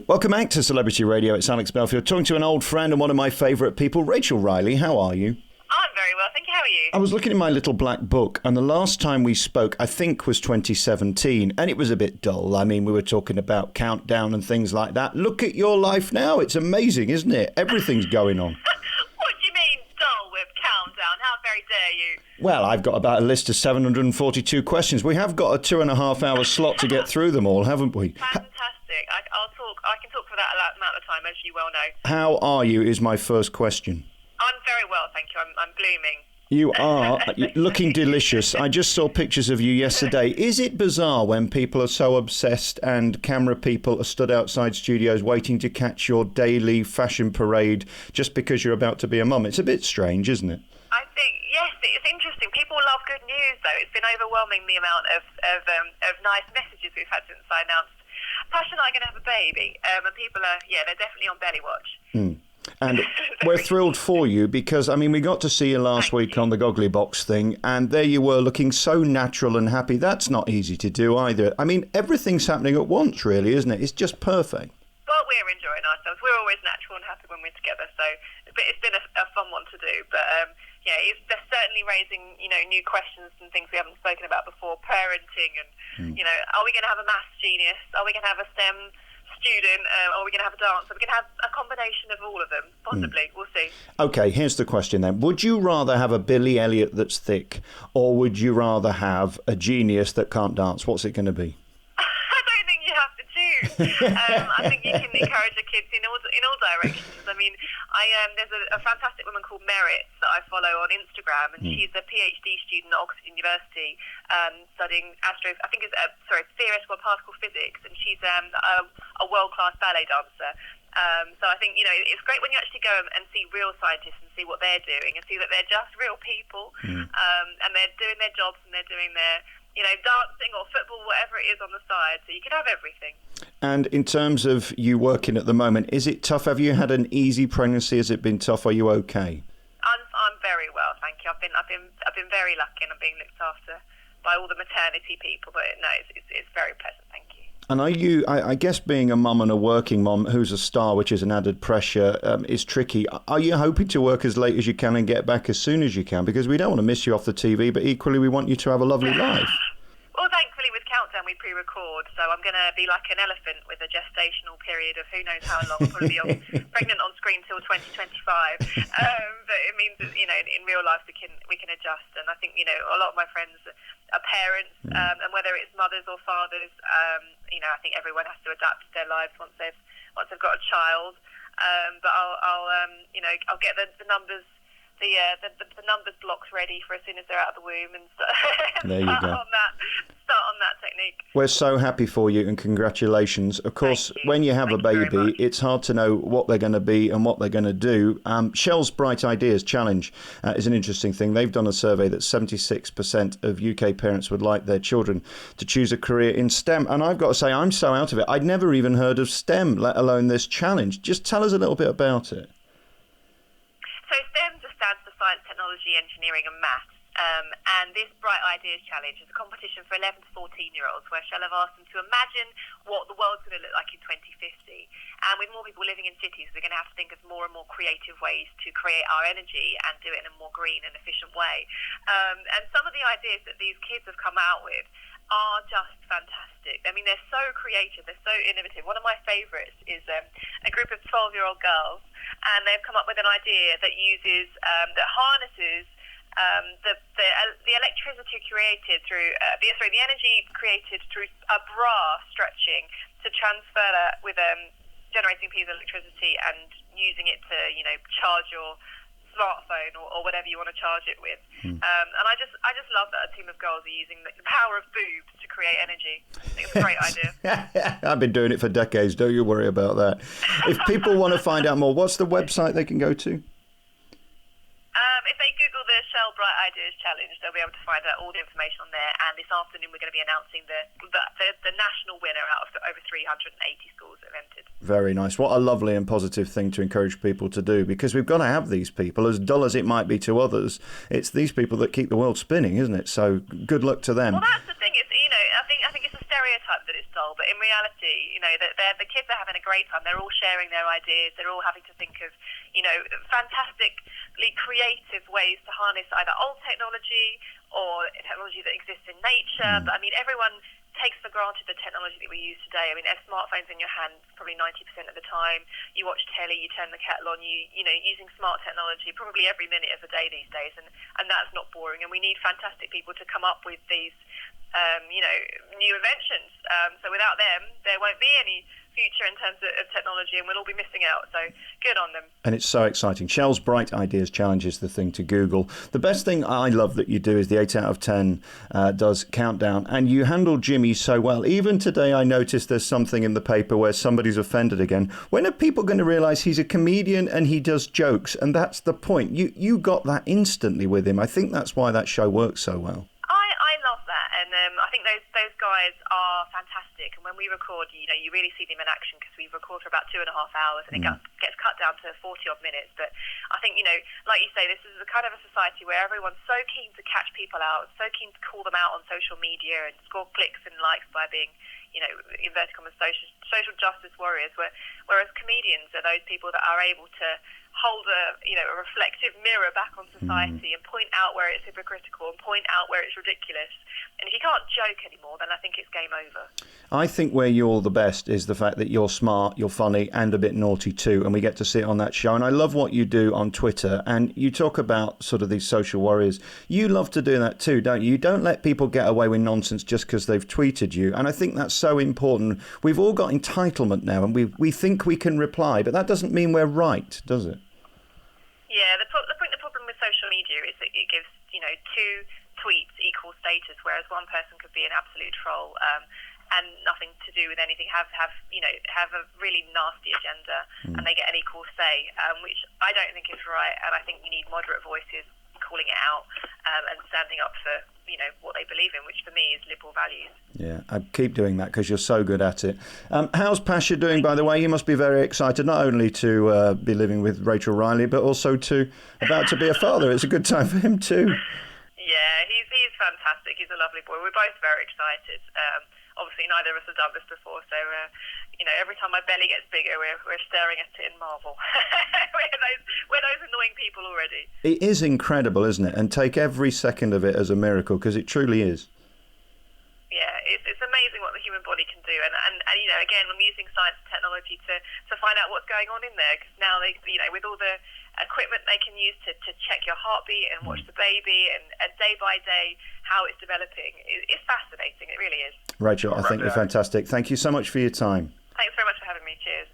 Welcome back to Celebrity Radio. It's Alex Belfield talking to an old friend and one of my favourite people, Rachel Riley. How are you? I'm very well, thank you. How are you? I was looking in my little black book, and the last time we spoke, I think, was 2017, and it was a bit dull. I mean, we were talking about countdown and things like that. Look at your life now. It's amazing, isn't it? Everything's going on. What do you mean, dull with countdown? How very dare you? Well, I've got about a list of 742 questions. We have got a 2.5-hour slot to get through them all, haven't we? Fantastic. I can talk for that amount of time, as you well know. How are you is my first question. I'm very well, thank you. I'm blooming. You are looking delicious. I just saw pictures of you yesterday. Is it bizarre when people are so obsessed and camera people are stood outside studios waiting to catch your daily fashion parade just because you're about to be a mum? It's a bit strange, isn't it? I think, yes, it's interesting. People love good news, though. It's been overwhelming, the amount of nice messages we've had since I announced Pasha and I are going to have a baby. And people are, they're definitely on belly watch. And we're thrilled for you because, I mean, we got to see you last week on the Gogglebox thing, and there you were looking so natural and happy. That's not easy to do either. I mean, everything's happening at once, really, isn't it? It's just perfect. Well, we're enjoying ourselves. We're always natural and happy when we're together, so it's been a fun one to do. But, they're certainly raising, new questions and things we haven't spoken about before, parenting and, are we going to have a maths genius? Are we going to have a STEM student? Are we going to have a dancer? We're going to have a combination of all of them, possibly. We'll see. Okay, here's the question then. Would you rather have a Billy Elliot that's thick, or would you rather have a genius that can't dance? What's it going to be? I don't think you have to choose. I think you can encourage the kids in all directions. I mean, there's a fantastic woman called MARRIES that I follow on Instagram, and she's a PhD student at Oxford University, studying theoretical particle physics, and she's a world-class ballet dancer. So I think, it's great when you actually go and see real scientists and see what they're doing and see that they're just real people, and they're doing their jobs and they're doing their, dancing or football, whatever it is on the side. So you can have everything. And in terms of you working at the moment, is it tough? Have you had an easy pregnancy? Has it been tough? Are you okay? I'm very well, thank you. I've been very lucky, and I'm being looked after by all the maternity people. But no, it's very pleasant, thank you. And are you, I guess being a mum and a working mum who's a star, which is an added pressure, is tricky. Are you hoping to work as late as you can and get back as soon as you can? Because we don't want to miss you off the TV, but equally we want you to have a lovely life. Well, thankfully with Countdown we pre-record, so I'm going to be like an elephant with a gestational period of who knows how long. Probably be pregnant on screen till 2025. But it means that, in real life we can adjust. And I think, a lot of my friends are parents, and whether it's mothers or fathers, I think everyone has to adapt to their lives once they've got a child. But I'll get the numbers. The numbers blocks ready for as soon as they're out of the womb, and start on that technique. We're so happy for you, and congratulations. Of course, when you have a baby, it's hard to know what they're going to be and what they're going to do. Shell's Bright Ideas Challenge is an interesting thing. They've done a survey that 76% of UK parents would like their children to choose a career in STEM, and I've got to say, I'm so out of it. I'd never even heard of STEM, let alone this challenge. Just tell us a little bit about it. So STEM just stands for Science, Technology, Engineering and Maths. And this Bright Ideas Challenge is a competition for 11 to 14-year-olds where Shell have asked them to imagine what the world's going to look like in 2050. And with more people living in cities, we're going to have to think of more and more creative ways to create our energy and do it in a more green and efficient way. And some of the ideas that these kids have come out with are just fantastic. I mean, they're so creative, they're so innovative. One of my favourites is a group of 12-year-old girls, and they've come up with an idea that uses, that harnesses the electricity created through, the energy created through a bra stretching to transfer that with generating piezoelectricity and using it to, charge your smartphone or whatever you want to charge it with. And I just love that a team of girls are using the power of boobs to create energy. I think it's a great idea. I've been doing it for decades. Don't you worry about that. If people want to find out more, what's the website they can go to? If they Google the Shell Bright Ideas Challenge, they'll be able to find out all the information on there. And this afternoon, we're going to be announcing the national winner out of over 380 schools that have entered. Very nice. What a lovely and positive thing to encourage people to do, because we've got to have these people, as dull as it might be to others. It's these people that keep the world spinning, isn't it? So good luck to them. Well, that's the thing. It's, I think it's a stereotype that it's dull, but but in reality, the kids are having a great time. They're all sharing their ideas. They're all having to think of, fantastically creative ways to harness either old technology or technology that exists in nature. But I mean, everyone takes for granted the technology that we use today. I mean, smartphones in your hand probably 90% of the time. You watch telly, you turn the kettle on, using smart technology probably every minute of the day these days, and that's not boring. And we need fantastic people to come up with these, new inventions. So without them, there won't be any future in terms of technology, and we'll all be missing out. So good on them. And it's so exciting. Shell's Bright Ideas Challenge is the thing to Google. The best thing I love that you do is the 8 out of 10 does countdown, and you handle Jimmy so well. Even today I noticed there's something in the paper where somebody's offended again. When are people going to realise he's a comedian and he does jokes? And that's the point. You got that instantly with him. I think that's why that show works so well. I love that, and I think those guys are fantastic. And when we record, you really see them in action, because we record for about 2.5 hours, and it gets cut down to 40 odd minutes. But I think, like you say, this is a kind of a society where everyone's so keen to catch people out, so keen to call them out on social media and score clicks and likes by being, inverted commas, social justice warriors. Whereas comedians are those people that are able to hold a reflective mirror back on society and point out where it's hypocritical and point out where it's ridiculous. And if you can't joke anymore, then I think it's game over. I think where you're the best is the fact that you're smart, you're funny, and a bit naughty too, and we get to see it on that show. And I love what you do on Twitter, and you talk about sort of these social warriors. You love to do that too, don't you? You don't let people get away with nonsense just because they've tweeted you, and I think that's so important. We've all got entitlement now, and we think we can reply, but that doesn't mean we're right, does it? Yeah, the problem with social media is that it gives, two tweets equal status, whereas one person could be an absolute troll and nothing to do with anything, have a really nasty agenda, and they get an equal say, which I don't think is right. And I think we need moderate voices calling it out and standing up for what they believe in, which for me is liberal values. Yeah, I keep doing that because you're so good at it. How's Pasha doing, by the way? You must be very excited not only to be living with Rachel Riley, but also about to be a father. It's a good time for him too. Yeah, he's fantastic. He's a lovely boy. We're both very excited. Obviously, neither of us have done this before, so every time my belly gets bigger, we're staring at it in marvel. we're those annoying people already. It is incredible, isn't it? And take every second of it as a miracle, because it truly is. Yeah, it's amazing what the human body can do, and again, I'm using science and technology to find out what's going on in there, because now they, with all the equipment they can use to check your heartbeat and watch the baby, and day by day how it's developing. It's fascinating. It really is. Rachel, I think you're fantastic. Thank you so much for your time. Thanks very much for having me. Cheers.